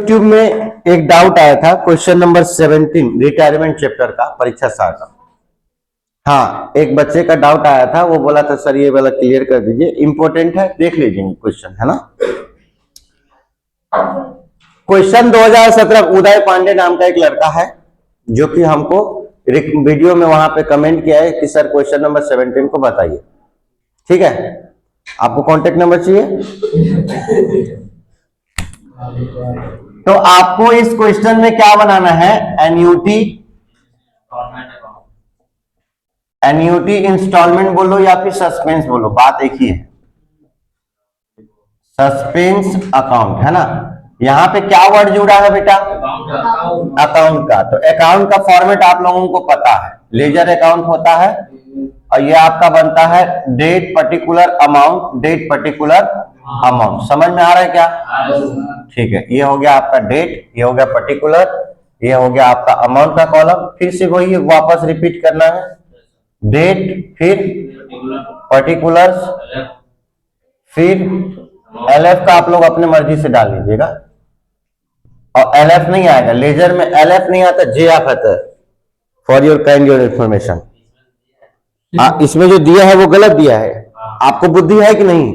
YouTube में एक doubt आया था, क्वेश्चन नंबर 17 रिटायरमेंट चैप्टर का, परीक्षा 7। हाँ, एक बच्चे का डाउट आया था, वो बोला था सर ये वाला क्लियर कर दीजिए, इंपॉर्टेंट है, देख लीजिए क्वेश्चन, है ना। क्वेश्चन 2017, उदय पांडे नाम का एक लड़का है जो कि हमको वीडियो में वहां पे कमेंट किया है कि सर क्वेश्चन नंबर 17 को बताइए। ठीक है, आपको कॉन्टेक्ट नंबर चाहिए तो आपको इस क्वेश्चन में क्या बनाना है, एन्यूटी इंस्टॉलमेंट बोलो या फिर सस्पेंस बोलो, बात एक ही है, सस्पेंस अकाउंट, है ना। यहां पे क्या वर्ड जुड़ा है बेटा, अकाउंट का। तो अकाउंट का फॉर्मेट आप लोगों को पता है, लेजर अकाउंट होता है और ये आपका बनता है that particular amount, that particular amount. समझ में आ रहा है क्या? ठीक है, ये हो गया आपका डेट, ये हो गया पर्टिकुलर, ये हो गया आपका अमाउंट का कॉलम। फिर से वही वापस रिपीट करना है, डेट फिर पर्टिकुलर्स फिर एलएफ का आप लोग अपने मर्जी से डाल लीजिएगा। और एलएफ नहीं आएगा, लेजर में एलएफ नहीं आता, जेएफ आता है, for your kind your information. इसमें जो दिया है वो गलत दिया है, आपको बुद्धि है कि नहीं?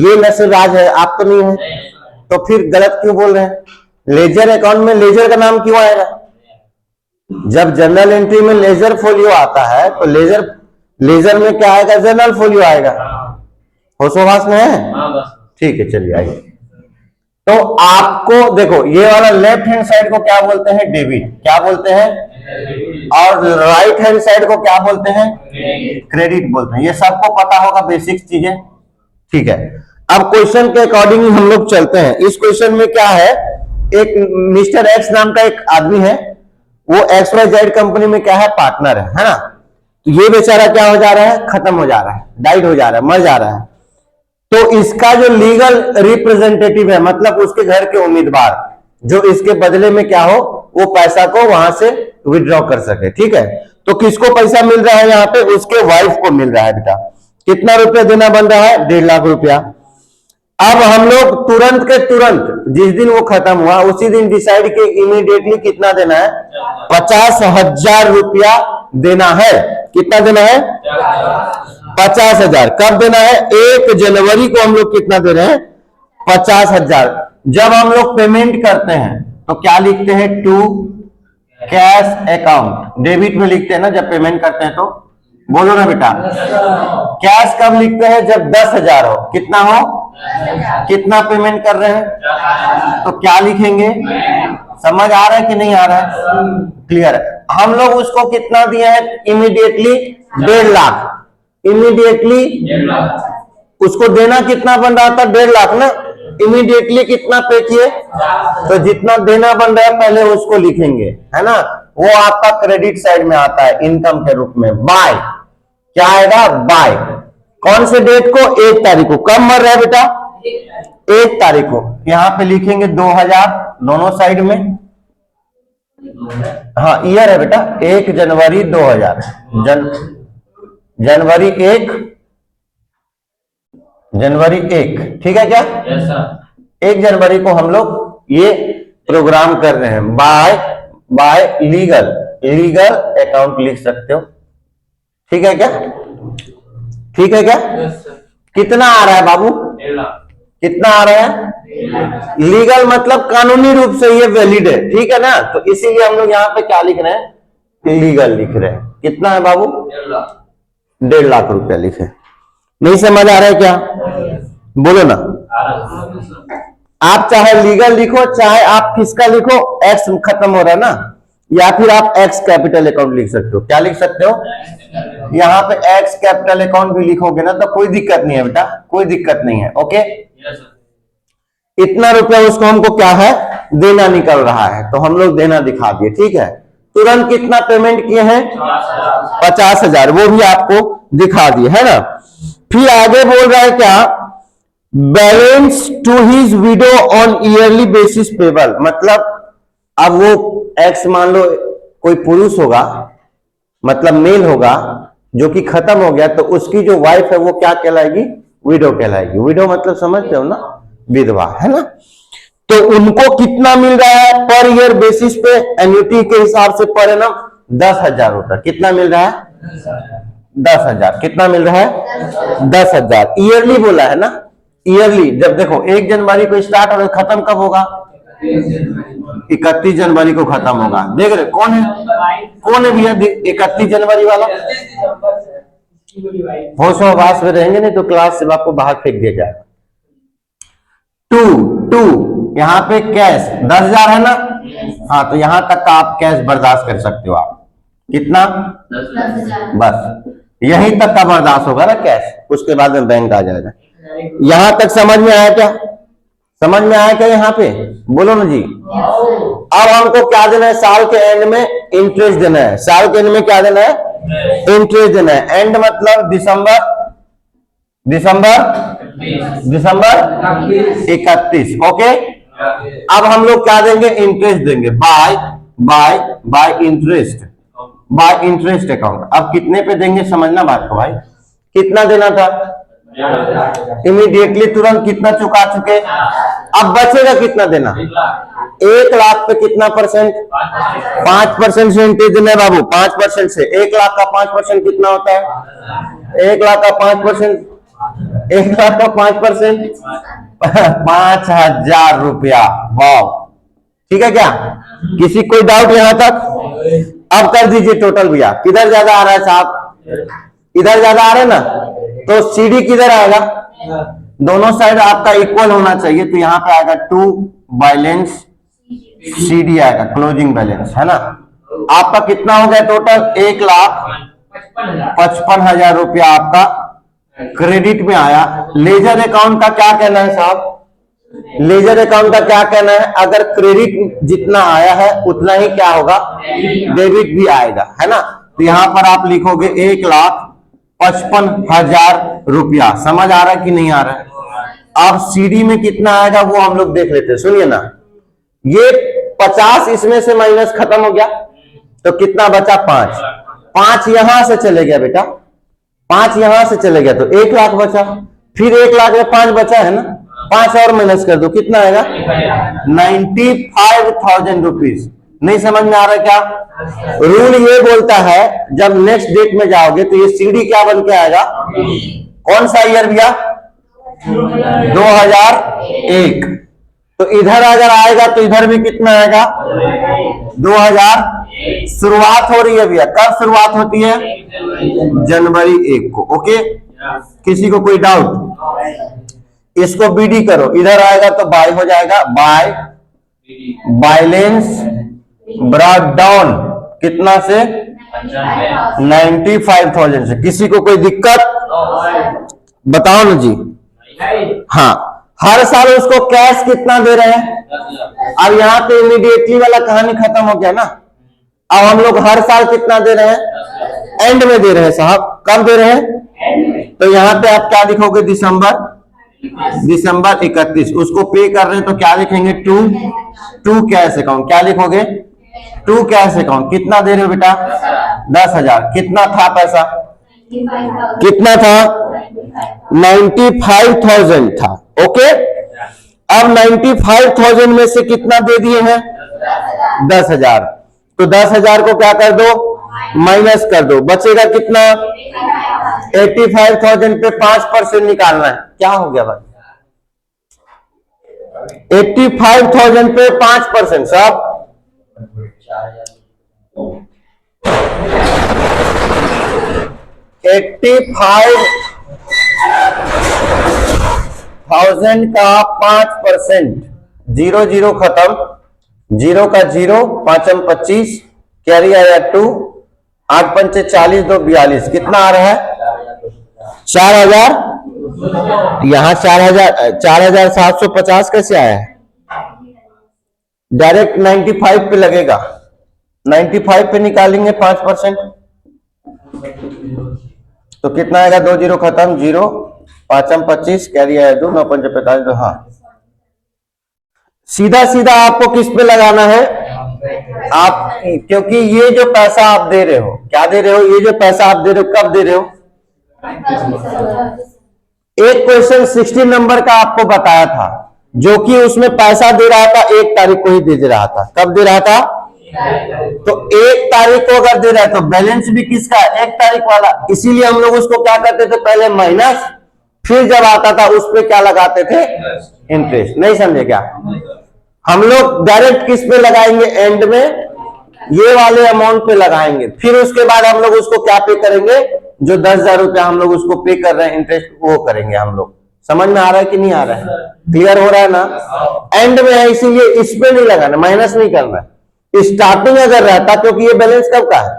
ये नशेबाज है, आप तो नहीं है, तो फिर गलत क्यों बोल रहे हैं? लेजर अकाउंट में लेजर का नाम क्यों आएगा? जब जनरल एंट्री में लेजर फोलियो आता है तो लेजर में क्या आएगा, जनरल फोलियो आएगा। होशोवास में है? ठीक है, चलिए आइए। तो आपको देखो, ये वाला लेफ्ट हैंड साइड को क्या बोलते हैं, डेबिट, क्या बोलते हैं, और राइट हैंड साइड को क्या बोलते हैं, क्रेडिट बोलते हैं। ये सबको पता होगा, बेसिक चीजें। ठीक है, अब क्वेश्चन के अकॉर्डिंग हम लोग चलते हैं। इस क्वेश्चन में क्या है, एक मिस्टर एक्स नाम का एक आदमी है, वो XYZ कंपनी में क्या है, पार्टनर है ना। तो ये बेचारा क्या हो जा रहा है, खत्म हो जा रहा है, डाइड हो जा रहा है, मर जा रहा है। तो इसका जो लीगल रिप्रेजेंटेटिव है, मतलब उसके घर के उम्मीदवार, जो इसके बदले में क्या हो, वो पैसा को वहां से विड्रॉ कर सके। ठीक है, तो किसको पैसा मिल रहा है यहाँ पे, उसके वाइफ को मिल रहा है। बेटा कितना रुपया देना बन रहा है, 1.5 लाख रुपया। अब हम लोग तुरंत के तुरंत, जिस दिन वो खत्म हुआ उसी दिन डिसाइड किए इमीडिएटली कितना देना है, 50,000 रुपया देना है। कितना देना है, 50,000। कब देना है, 1 जनवरी को हम लोग कितना दे रहे हैं, 50,000। जब हम लोग पेमेंट करते हैं तो क्या लिखते हैं, टू कैश अकाउंट, डेबिट में लिखते हैं ना जब पेमेंट करते हैं, तो बोलो ना बेटा। कैश कब लिखते हैं, जब 10,000 हो। कितना हो, कितना पेमेंट कर रहे हैं, तो क्या लिखेंगे, समझ आ रहा है कि नहीं आ रहा है, क्लियर है। हम लोग उसको कितना दिया है, इमीडिएटली 1.5 लाख, इमीडिएटली उसको देना कितना बन रहा था, 1.5 लाख ना। इमीडिएटली कितना पे किए, तो जितना देना बन रहा है पहले उसको लिखेंगे, है ना। वो आपका क्रेडिट साइड में आता है इनकम के रूप में। बाय क्या आएगा, बाय कौन से डेट को, 1 तारीख को। कब मर रहा है बेटा, 1 तारीख को। यहां पे लिखेंगे 2000 दोनों साइड में। हाँ, ईयर है बेटा, 1 जनवरी 2000, जनवरी 1, ठीक है क्या? 1 जनवरी को हम लोग ये प्रोग्राम कर रहे हैं। बाय लीगल अकाउंट लिख सकते हो। ठीक है क्या, ठीक है क्या? कितना आ रहा है बाबू, कितना आ रहा है, लीगल मतलब कानूनी रूप से ये वैलिड है। ठीक है ना, तो इसीलिए हम लोग यहाँ पे क्या लिख रहे हैं, लीगल लिख रहे हैं। कितना है बाबू, 1.5 लाख रुपया लिखे। नहीं समझ आ रहा है क्या, बोलो ना। आप चाहे लीगल लिखो, चाहे आप किसका लिखो, एक्स खत्म हो रहा है ना, या फिर आप एक्स कैपिटल अकाउंट लिख सकते हो। क्या लिख सकते हो, यहाँ पे एक्स कैपिटल अकाउंट भी लिखोगे ना तो कोई दिक्कत नहीं है बेटा, कोई दिक्कत नहीं है। ओके, इतना रुपया उसको हमको क्या है, देना निकल रहा है, तो हम लोग देना दिखा दिए। ठीक है, तुरंत कितना पेमेंट किए हैं, 50,000, वो भी आपको दिखा दिए, है ना। फिर आगे बोल रहा है क्या, balance to his widow on yearly basis payable. मतलब अब वो एक्स मान लो कोई पुरुष होगा, मतलब मेल होगा, जो कि खत्म हो गया, तो उसकी जो वाइफ है वो क्या कहलाएगी, विडो कहलाएगी। विडो मतलब समझते हो ना, विधवा, है ना। तो उनको कितना मिल रहा है पर ईयर बेसिस पे, एन्युटी के हिसाब से पर एनम 10,000 रुपए। कितना मिल रहा है? 10,000। कितना मिल रहा है? 10,000। ईयरली बोला है ना, ईयरली। जब देखो 1 जनवरी को स्टार्ट और खत्म कब होगा? 31 जनवरी को खत्म होगा। देख रहे कौन है भैया 31 जनवरी वाला? होश आवास में रहेंगे नहीं तो क्लास से आपको बाहर फेंक दिया जाएगा। टू यहाँ पे कैश 10,000 है ना? हाँ, तो यहां तक का आप कैश बर्दाश्त कर सकते हो आप। कितना? 10,000। बस यहीं तक का बर्दाश्त होगा ना कैश, उसके बाद में बैंक आ जाएगा। यहां तक समझ में आया क्या? समझ में आया क्या? यहाँ पे बोलो ना जी। अब हमको क्या देना है? साल के एंड में इंटरेस्ट देना है। साल के एंड में क्या देना है? इंटरेस्ट देना है। एंड मतलब दिसंबर 31। ओके, अब हम लोग क्या देंगे? इंटरेस्ट देंगे। Bye interest account. अब कितने पे देंगे समझना बात को भाई। कितना देना था? इमीडिएटली तुरंत कितना चुका चुके? अब बचेगा कितना देना? 1 लाख पे कितना परसेंट? 5% से इंटरेस्ट देना है बाबू। 5% से 1 लाख का 5% कितना होता है? 1 लाख का 5%, 5,000 रुपया। वाह, ठीक है क्या? किसी कोई डाउट यहां तक? अब कर दीजिए टोटल भैया। किधर ज्यादा आ रहा है साहब? इधर ज्यादा आ रहा है ना, तो सीडी किधर आएगा? दोनों साइड आपका इक्वल होना चाहिए। तो यहाँ पे आएगा 2 बैलेंस सीडी आएगा, क्लोजिंग बैलेंस है ना। आपका कितना हो गया टोटल? 1,55,000 रुपया आपका क्रेडिट में आया। लेजर अकाउंट का क्या कहना है साहब? लेजर अकाउंट का क्या कहना है? अगर क्रेडिट जितना आया है उतना ही क्या होगा? डेबिट भी आएगा, है ना। तो यहां पर आप लिखोगे 1,55,000 रुपया। समझ आ रहा है कि नहीं आ रहा है? अब सीडी में कितना आएगा वो हम लोग देख लेते हैं। सुनिए ना, ये 50 इसमें से माइनस खत्म हो गया तो कितना बचा? 5 यहां से चले गया बेटा, 5 यहां से चले गया तो 1 लाख बचा। फिर 1 लाख में 5 बचा है ना, 5 और माइनस कर दो, कितना आएगा? 95,000 रुपीज। नहीं समझ में आ रहा क्या? रूल ये बोलता है जब नेक्स्ट डेट में जाओगे तो ये सीडी क्या बन के आएगा? कौन सा ईयर भैया? 2001। तो इधर अगर आएगा तो इधर भी कितना आएगा? 2000। शुरुआत हो रही है भैया, कब शुरुआत होती है? जनवरी 1 को। ओके, किसी को कोई डाउट? इसको बीडी करो, इधर आएगा तो बाय हो जाएगा। बैलेंस ब्रॉट डाउन कितना से? 95,000 से। किसी को कोई दिक्कत? बताओ ना जी। हाँ, हर साल उसको कैश कितना दे रहे हैं? अब यहाँ पे इमीडिएटली वाला कहानी खत्म हो गया ना। अब हम लोग हर साल कितना दे रहे हैं? एंड में दे रहे हैं साहब। कब दे रहे हैं? तो यहाँ पे आप क्या लिखोगे? दिसंबर 31। उसको पे कर रहे हैं तो क्या लिखेंगे? To cash account. क्या लिखोगे? To cash account. कितना दे रहे हो बेटा? 10,000। कितना था पैसा? कितना था? 95,000 था। ओके, अब 95,000 में से कितना दे दिए हैं? 10,000। तो 10,000 को क्या कर दो? माइनस कर दो। बचेगा कितना? 85,000 पे 5% निकालना है। क्या हो गया भाई? 85,000 पे 5% साहब 85,000 का 5%। 0 0 खत्म, 0 का 0, 5 25, कैरी आया 2, 8 पंचे 40, 2 42। कितना आ रहा है? 4,000। यहां 4,750 कैसे आया है? डायरेक्ट 95 पे लगेगा। 95 पे निकालेंगे 5%। तो कितना आएगा? 2 0 खत्म, 0, 5 25, कैरी आया 2, 9 5 45। हाँ, सीधा सीधा आपको किस पे लगाना है? आप, क्योंकि ये जो पैसा आप दे रहे हो, क्या दे रहे हो? ये जो पैसा आप दे रहे हो कब दे रहे हो? एक क्वेश्चन 16 नंबर का आपको बताया था, जो कि उसमें पैसा दे रहा था 1 तारीख को ही दे रहा था। कब दे रहा था? तो 1 तारीख को अगर दे रहा है तो बैलेंस भी किसका है? 1 तारीख वाला। इसीलिए हम लोग उसको क्या करते थे? पहले माइनस, फिर जब आता था उस पर क्या लगाते थे? इंटरेस्ट। नहीं समझे क्या? हम लोग डायरेक्ट किस पे लगाएंगे? एंड में ये वाले अमाउंट पे लगाएंगे, फिर उसके बाद हम लोग उसको क्या पे करेंगे? जो 10,000 रुपया हम लोग उसको पे कर रहे हैं इंटरेस्ट, वो करेंगे हम लोग। समझ में आ रहा है कि नहीं आ रहा है? क्लियर हो रहा है ना? एंड में है इसीलिए इस पे नहीं लगाना, माइनस नहीं करना है। स्टार्टिंग अगर रहता, क्योंकि ये बैलेंस कब का है?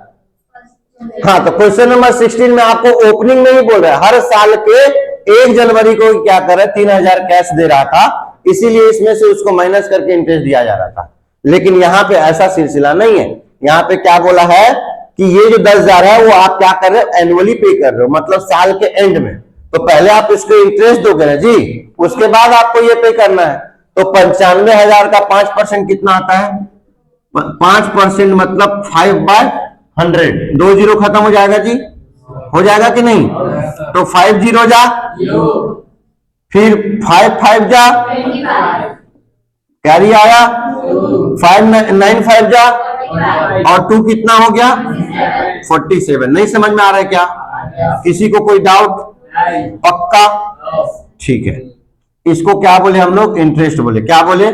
हाँ, तो क्वेश्चन नंबर 16 में आपको ओपनिंग नहीं बोल रहा है, हर साल के 1 जनवरी को क्या कर रहा है? 3,000 कैश दे रहा था, इसीलिए इसमें से उसको माइनस करके इंटरेस्ट दिया जा रहा था। लेकिन यहाँ पे ऐसा सिलसिला नहीं है। यहाँ पे क्या बोला है कि ये जो 10,000 है वो आप क्या कर रहे हो? एनुअली पे कर रहे हो, मतलब साल के एंड में। तो पहले आप इसको इंटरेस्ट दोगे ना जी, उसके बाद आपको ये पे करना है। तो 95,000 का 5% कितना आता है? 5% मतलब 5/100। 2 जीरो खत्म हो जाएगा जी, हो जाएगा कि नहीं? तो 5 जीरो जा, फिर 5 5 जा, कैरी आया, 5 9 5 जा, और 2 कितना हो गया? 47। नहीं समझ में आ रहा है क्या? किसी को कोई डाउट? पक्का? ठीक है। इसको क्या बोले हम लोग? इंटरेस्ट बोले। क्या बोले?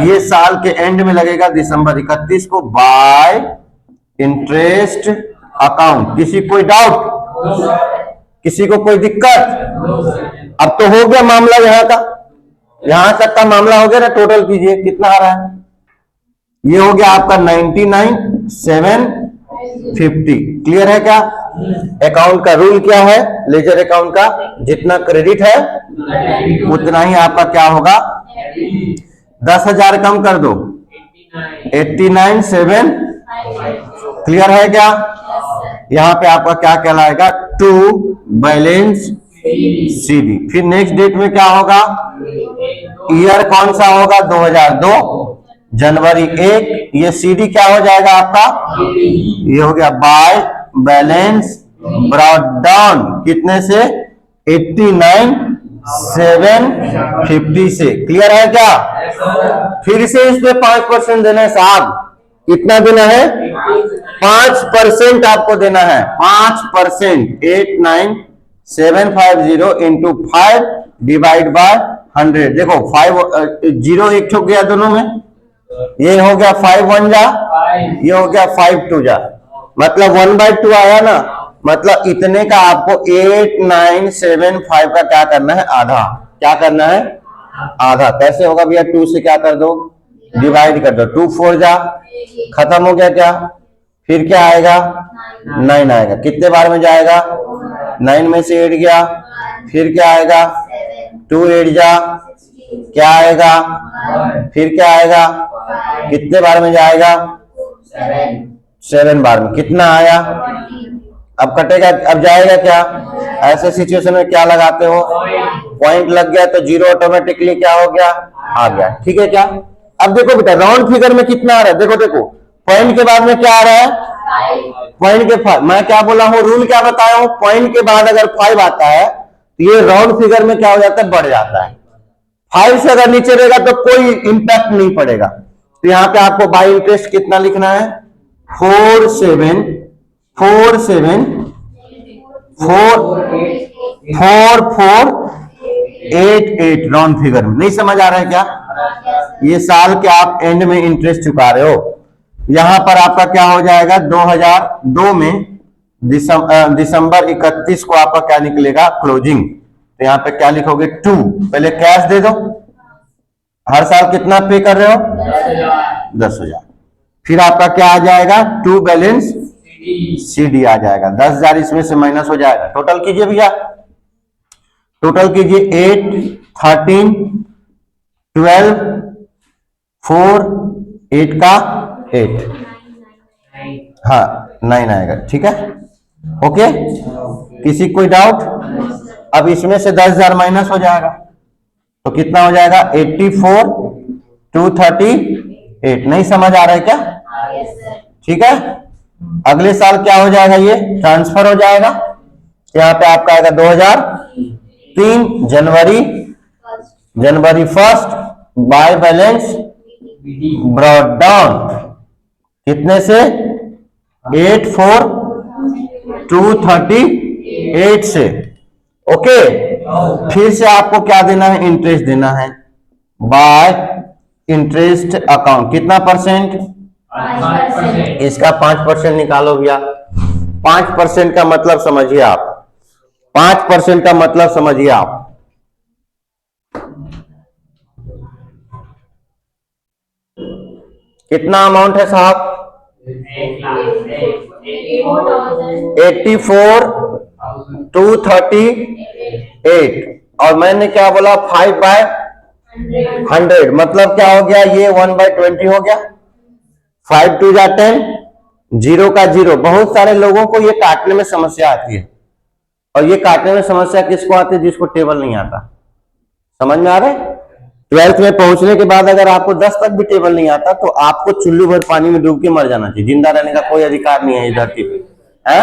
ये साल के एंड में लगेगा दिसंबर 31 को बाय इंटरेस्ट अकाउंट। किसी कोई डाउट? किसी को कोई दिक्कत? अब तो हो गया मामला यहाँ का, यहां तक का मामला हो गया ना। टोटल कीजिए कितना आ रहा है? ये हो गया आपका 99,750। क्लियर है क्या? अकाउंट का रूल क्या है? लेजर अकाउंट का जितना क्रेडिट है उतना ही आपका क्या होगा? 10,000 कम कर दो, 89,700। क्लियर है क्या? यहां पे आपका क्या कहलाएगा? To balance CD. फिर नेक्स्ट डेट में क्या होगा? ईयर कौन सा होगा? 2002 जनवरी 1। ये सीडी क्या हो जाएगा आपका? ये हो गया बाय बैलेंस ब्रॉट डाउन कितने से? 89,750 से। क्लियर है क्या? फिर से इस पे 5% देना है साहब। कितना देना है? 5% आपको देना है। 5%। 89,750 इंटू 5 डिवाइड बाय 100। देखो 5 जीरो एक ठोक गया दोनों में, ये हो गया 5 1 जा, ये हो गया 5 2 जा, मतलब 1/2 आया ना। मतलब इतने का आपको 8975 का क्या करना है? आधा। क्या करना है? आधा। कैसे होगा भैया? 2 से क्या कर दो? डिवाइड कर दो। 2 4 जा, खत्म हो गया क्या? फिर क्या आएगा? 9 आएगा। कितने बार में जाएगा? 9 में से 8 गया, फिर क्या आएगा? 2 8 जा, क्या आएगा? फिर क्या आएगा? कितने बार में जाएगा? 7 बार में। कितना आया? अब कटेगा, अब जाएगा क्या? ऐसे सिचुएशन में क्या लगाते हो? पॉइंट लग गया तो जीरो ऑटोमेटिकली क्या हो गया? आ गया। ठीक है क्या? अब देखो बेटा राउंड फिगर में कितना आ रहा है? देखो देखो पॉइंट के बाद में क्या आ रहा है? पॉइंट के 5। मैं क्या बोला हूं? रूल क्या बताया हूं? पॉइंट के बाद अगर 5 आता है तो ये राउंड फिगर में क्या हो जाता है? बढ़ जाता है। 5 से अगर नीचे रहेगा तो कोई इंपैक्ट नहीं पड़ेगा। तो यहां पे आपको बाय इंटरेस्ट कितना लिखना है? 4,7,4,4,4,8,8 राउंड फिगर में। नहीं समझ आ रहा है क्या? ये साल के आप एंड में इंटरेस्ट चुका रहे हो। यहां पर आपका क्या हो जाएगा? 2002 में दिसंबर 31 को आपका क्या निकलेगा? क्लोजिंग। तो यहां पे क्या लिखोगे? 2। पहले कैश दे दो। हर साल कितना पे कर रहे हो? 10,000। फिर आपका क्या आ जाएगा? टू बैलेंस सीडी आ जाएगा। 10,000 इसमें से माइनस हो जाएगा। टोटल कीजिए भैया, टोटल कीजिए। 8 13 12 4 8 का 8, हाँ 9 आएगा। ठीक है, ओके। किसी कोई डाउट? अब इसमें से 10,000 माइनस हो जाएगा तो कितना हो जाएगा? 84,238। नहीं समझ आ रहा है क्या? ठीक है। अगले साल क्या हो जाएगा? ये ट्रांसफर हो जाएगा। यहाँ पे आपका आएगा 2003 जनवरी जनवरी 1 बाय बैलेंस ब्रॉट डाउन कितने से 84,238 से। ओके, फिर से आपको क्या देना है, इंटरेस्ट देना है बाय इंटरेस्ट अकाउंट। कितना परसेंट, इसका 5% निकालो भैया। 5% का मतलब समझिए आप, 5% का मतलब समझिए आप। कितना अमाउंट है साहब, 84,238 और मैंने क्या बोला 5/100 मतलब क्या हो गया, ये 1/20 हो गया। 5 2 जा 10, 0 का 0। बहुत सारे लोगों को ये काटने में समस्या आती है, और ये काटने में समस्या किसको आती है, जिसको टेबल नहीं आता। समझ में आ रहा है। 12th में पहुंचने के बाद अगर आपको 10 तक भी टेबल नहीं आता तो आपको चुल्लू भर पानी में डूब के मर जाना चाहिए, जिंदा रहने का कोई अधिकार नहीं है इस धरती पे, है?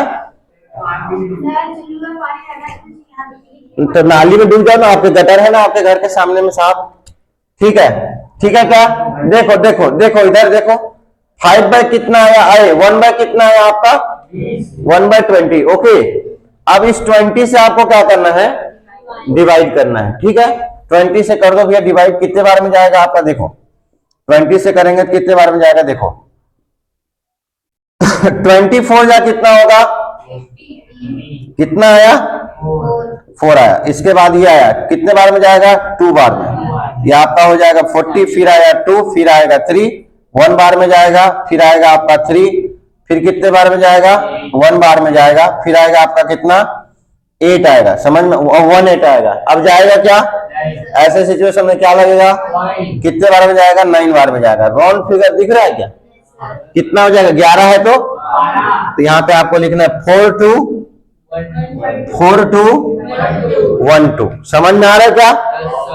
तो नाली में डूब जाओ ना, आपके गटर है ना आपके घर के सामने में साहब, ठीक है, ठीक है क्या। देखो देखो देखो इधर देखो, 5 बाय कितना आया, 1 बाय कितना आया आपका 1/20। ओके, अब इस 20 से आपको क्या करना है, डिवाइड करना है। ठीक है, 20 से कर दो भैया डिवाइड, कितने बार में जाएगा आपका, देखो 20 से करेंगे तो कितने बार में जाएगा, देखो 24 या कितना होगा, कितना आया 4 आया। इसके बाद ये आया, कितने बार में जाएगा, 2 बार में। ये आपका हो जाएगा 40, फिर आया 2, फिर आएगा 3, 1 बार में जाएगा, फिर आएगा आपका 3, फिर कितने बार में जाएगा, 1 बार में जाएगा, फिर आएगा आपका कितना 8 आएगा, समझ में, 18 आएगा। अब जाएगा क्या, ऐसे सिचुएशन में क्या लगेगा, कितने बार में जाएगा, 9 बार में जाएगा। राउंड फिगर दिख रहा है क्या, कितना हो जाएगा, 11 है तो यहाँ पे आपको लिखना है 4212। समझ में आ रहा है क्या,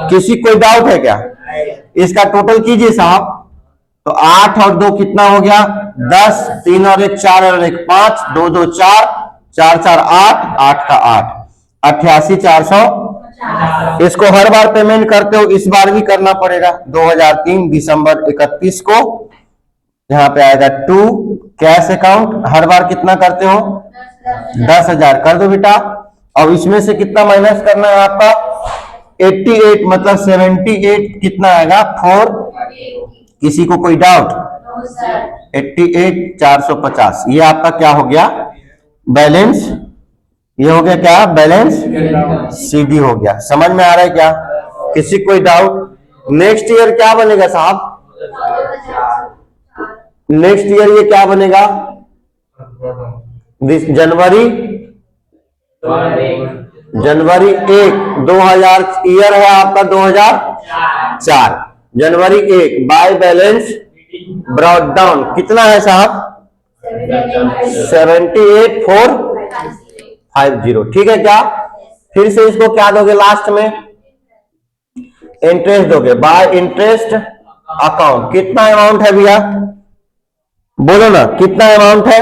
किसी कोई डाउट है क्या, इसका टोटल कीजिए साहब। तो 8 और 2 कितना हो गया, 10, 3 और 1 4 और 1 5, 2 2 4, 4 4 8, 8 का 8, 88,400। इसको हर बार पेमेंट करते हो, इस बार भी करना पड़ेगा। 2003 दिसंबर 31 को यहाँ पे आएगा 2 कैश अकाउंट। हर बार कितना करते हो, 10,000 कर दो बेटा। अब इसमें से कितना माइनस करना है आपका, 88 मतलब 78 कितना आएगा 4। किसी को कोई डाउट, 88,450 ये आपका क्या हो गया, बैलेंस। ये हो गया क्या, बैलेंस सीडी हो गया। समझ में आ रहा है क्या, किसी कोई डाउट। नेक्स्ट ईयर क्या बनेगा साहब, नेक्स्ट ईयर ये क्या बनेगा, जनवरी 1 2000 ईयर है आपका 2004, जनवरी 1 बाय बैलेंस ब्रॉट डाउन कितना है साहब, 78,450। ठीक है क्या, फिर से इसको क्या दोगे, लास्ट में इंटरेस्ट दोगे बाय इंटरेस्ट अकाउंट। कितना अमाउंट है भैया, बोलो ना कितना अमाउंट है।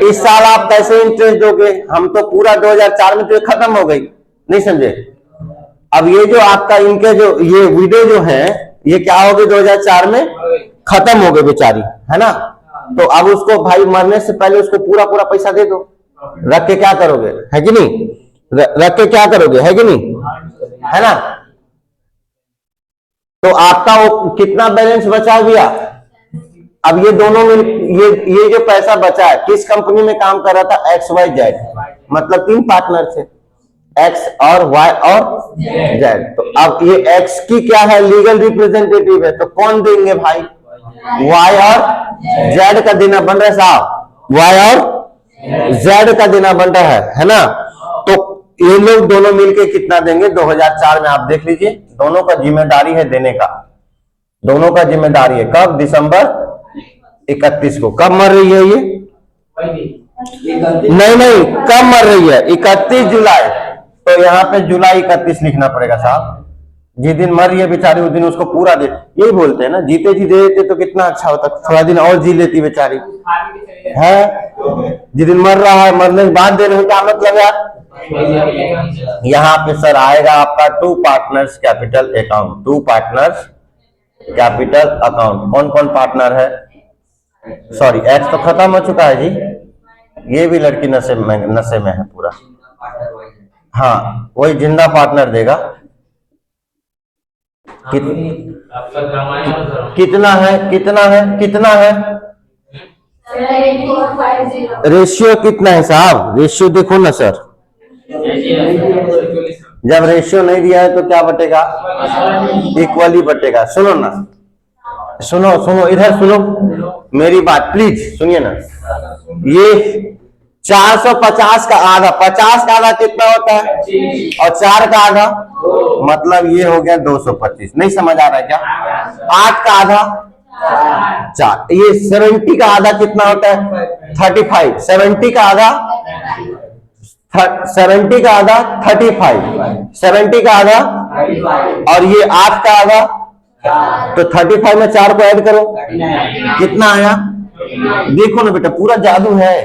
इस साल आप कैसे इंटरेस्ट दोगे, हम तो पूरा 2004 में तो खत्म हो गई, नहीं समझे। अब ये जो आपका इनके जो ये विडो जो है ये क्या हो गई, 2004 में खत्म हो गई बेचारी, है ना। तो अब उसको भाई मरने से पहले उसको पूरा पूरा पैसा दे दो, रख के क्या करोगे, है कि नहीं, रख के क्या करोगे, है कि नहीं, है ना। तो आपका वो कितना बैलेंस बचा भैया। अब ये दोनों में ये जो पैसा बचा है, किस कंपनी में काम कर रहा था, XYZ, मतलब 3 पार्टनर थे, X और Y और Z। तो अब ये X की क्या है, लीगल रिप्रेजेंटेटिव है, तो कौन देंगे भाई, Y और Z का देना बन रहा है साहब, Y और Z का देना बन रहा है ना। तो ये लोग दोनों मिलके कितना देंगे 2004 में, आप देख लीजिए, दोनों का जिम्मेदारी है देने का, दोनों का जिम्मेदारी है। कब, दिसंबर 31 को। कब मर रही है ये, नहीं कब मर रही है, 31 जुलाई। तो यहाँ पे जुलाई 31 लिखना पड़ेगा साहब, जिस दिन मर रही है बेचारी उस दिन उसको पूरा दे। यही बोलते हैं ना, जीते जी दे देते तो कितना अच्छा होता, थोड़ा दिन और जी लेती बेचारी, है। जिस दिन मर रहा है, मरने के बाद दे रहे हो क्या मतलब यार, यहाँ पे सर आएगा आपका to partners capital account, to partners capital account. कौन कौन पार्टनर है? सॉरी एक्स तो खत्म हो चुका है जी, ये भी लड़की नशे में है पूरा। हाँ वही जिंदा पार्टनर देगा। कितना है? रेशियो कितना है साहब? रेशियो देखो ना सर, जब रेशियो नहीं दिया है तो क्या बटेगा? इक्वली बटेगा। सुनो ना, सुनो इधर सुनो मेरी बात प्लीज सुनिए ना। ये 450 का आधा, 50 का आधा कितना होता है? और 4 का आधा मतलब ये हो गया 225। नहीं समझ आ रहा है क्या? 8 का आधा 4। ये 70 का आधा कितना होता है? 35। 70 का आधा 35, 70 का आधा और ये 8 का आधा, तो 35 में 4 को ऐड करो, कितना आया? देखो ना बेटा पूरा जादू है,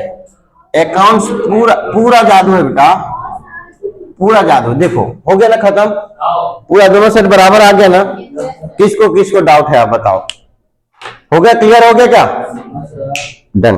अकाउंट्स पूरा जादू है बेटा, पूरा जादू। देखो हो गया ना खत्म, पूरा दोनों सेट बराबर आ गया ना। किसको डाउट है आप बताओ? हो गया, क्लियर हो गया क्या? डन।